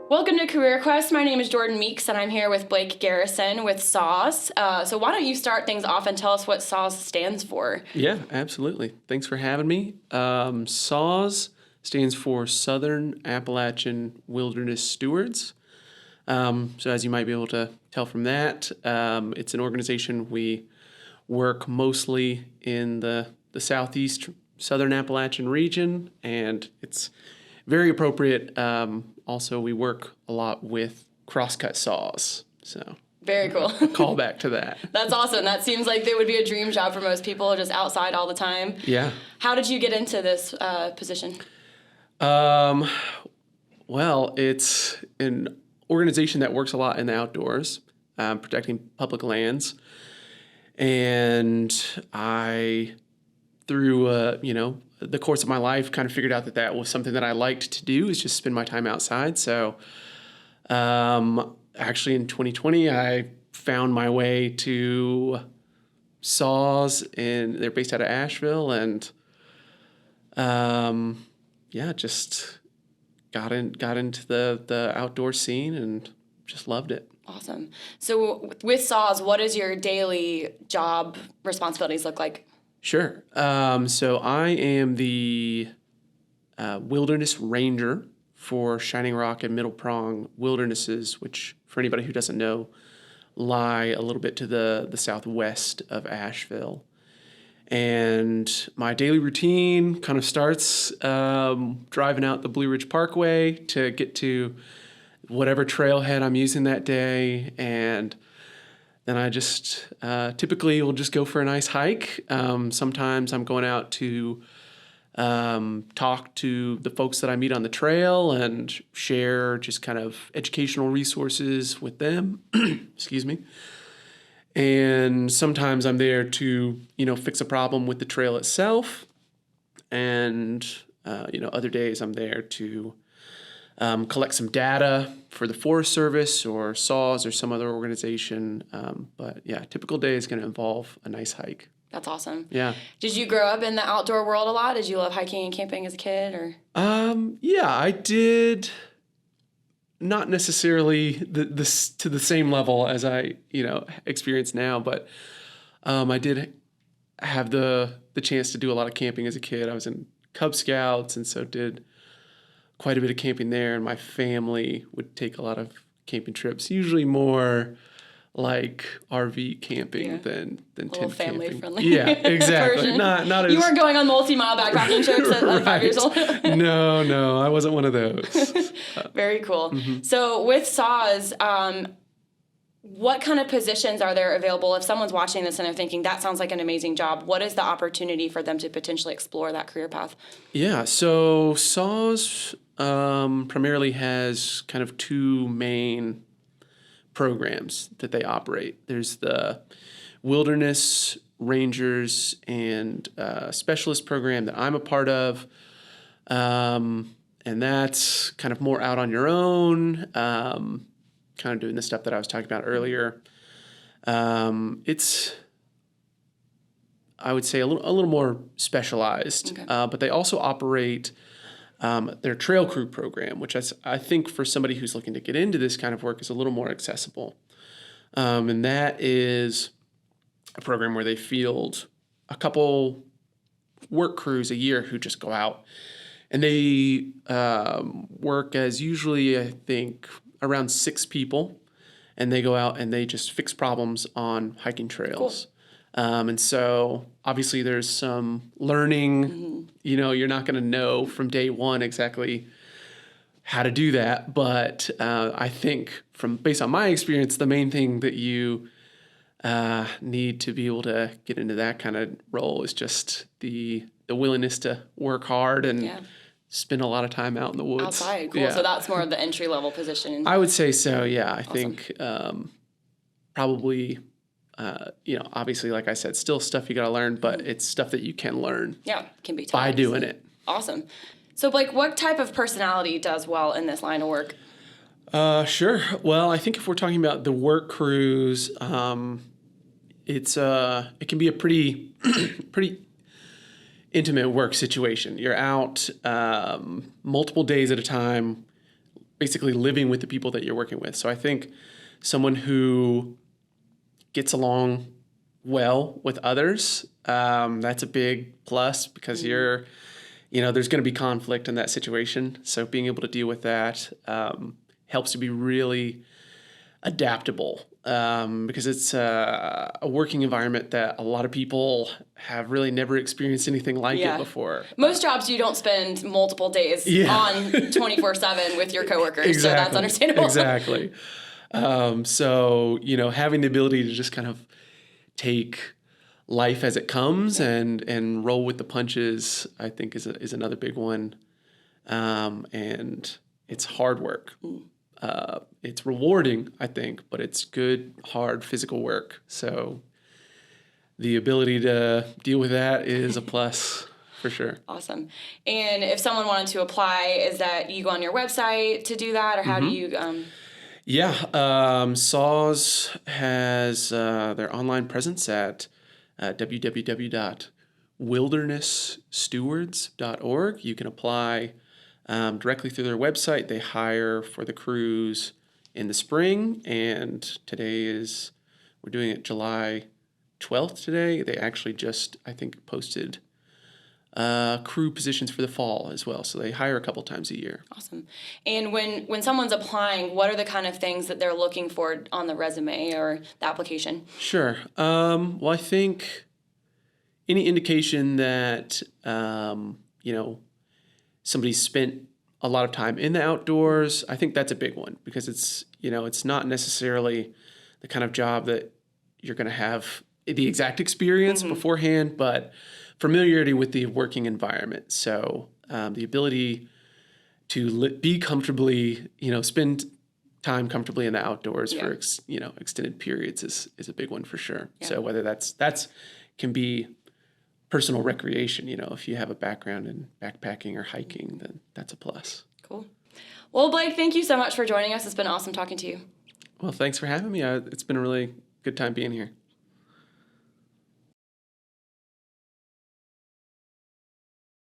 Welcome to Career Quest. My name is Jordan Meeks, and I'm here with Blake Garrison with SAWS. So why don't you start things off and tell us what SAWS stands for? Yeah, absolutely. Thanks for having me. SAWS stands for Southern Appalachian Wilderness Stewards. So as you might be able to tell from that, it's an organization. We work mostly in the southeast Southern Appalachian region, and it's very appropriate. Also, we work a lot with crosscut saws. So very cool. Call back to that. That's awesome. That seems like it would be a dream job for most people, just outside all the time. Yeah. How did you get into this position? Well, it's an organization that works a lot in the outdoors, protecting public lands. And I, through, the course of my life, kind of figured out that was something that I liked to do, is just spend my time outside. So actually in 2020, I found my way to SAWS, and they're based out of Asheville. And just got into the outdoor scene and just loved it. Awesome. So with SAWS, what does your daily job responsibilities look like? Sure. So I am the wilderness ranger for Shining Rock and Middle Prong Wildernesses, which, for anybody who doesn't know, lie a little bit to the southwest of Asheville. And my daily routine kind of starts driving out the Blue Ridge Parkway to get to whatever trailhead I'm using that day, and then I just typically will just go for a nice hike. Sometimes I'm going out to talk to the folks that I meet on the trail and share just kind of educational resources with them. Excuse me. And sometimes I'm there to, fix a problem with the trail itself. And, other days I'm there to collect some data for the Forest Service or SAWS or some other organization. But yeah, a typical day is going to involve a nice hike. That's awesome. Yeah. Did you grow up in the outdoor world a lot? Did you love hiking and camping as a kid, or? Yeah, I did. Not necessarily to the same level as I, experience now, but I did have the chance to do a lot of camping as a kid. I was in Cub Scouts, and so did quite a bit of camping there, and my family would take a lot of camping trips, usually more like RV camping than tent camping. Family friendly. Yeah, exactly. Not as you weren't going on multi-mile backpacking trips at right. 5 years old. No, I wasn't one of those. Very cool. Mm-hmm. So with SAWS, what kind of positions are there available? If someone's watching this and they're thinking, that sounds like an amazing job, what is the opportunity for them to potentially explore that career path? Yeah, so SAWS primarily has kind of two main programs that they operate. There's the Wilderness Rangers and Specialist program that I'm a part of, and that's kind of more out on your own, kind of doing the stuff that I was talking about earlier. It's, I would say, a little more specialized, but they also operate their trail crew program, which I think for somebody who's looking to get into this kind of work is a little more accessible. And that is a program where they field a couple work crews a year who just go out. And they work as usually, I think, around 6 people. And they go out and they just fix problems on hiking trails. Cool. And so obviously there's some learning, mm-hmm. You're not going to know from day one exactly how to do that. But I think based on my experience, the main thing that you need to be able to get into that kind of role is just the willingness to work hard and spend a lot of time out in the woods. Outside, cool. Yeah. So that's more of the entry-level position. I would say so, yeah. I think probably... obviously, like I said, still stuff you got to learn, but it's stuff that you can learn. Yeah, can be taught by doing it. Awesome. So, Blake, what type of personality does well in this line of work? Sure. Well, I think if we're talking about the work crews, it can be a pretty intimate work situation. You're out multiple days at a time, basically living with the people that you're working with. So I think someone who gets along well with others, that's a big plus because there's going to be conflict in that situation. So being able to deal with that helps to be really adaptable because it's a working environment that a lot of people have really never experienced anything like it before. Most jobs you don't spend multiple days on 24/7 with your coworkers, so that's understandable. Exactly. So, having the ability to just kind of take life as it comes and roll with the punches, I think is another big one. And it's hard work. It's rewarding, I think, but it's good, hard physical work. So the ability to deal with that is a plus for sure. Awesome. And if someone wanted to apply, is that you go on your website to do that, or how do you? SAWS has their online presence at www.wildernessstewards.org. You can apply directly through their website. They hire for the crews in the spring, and we're doing it July 12th today. They actually just, I think, posted crew positions for the fall as well. So they hire a couple times a year. Awesome. And when someone's applying, what are the kind of things that they're looking for on the resume or the application? Sure. Well, I think any indication that, somebody's spent a lot of time in the outdoors, I think that's a big one because it's not necessarily the kind of job that you're going to have the exact experience beforehand, but familiarity with the working environment. So the ability to be comfortably, spend time comfortably in the outdoors for extended periods is a big one for sure. Yeah. So whether that's can be personal recreation, if you have a background in backpacking or hiking, then that's a plus. Cool. Well, Blake, thank you so much for joining us. It's been awesome talking to you. Well, thanks for having me. It's been a really good time being here.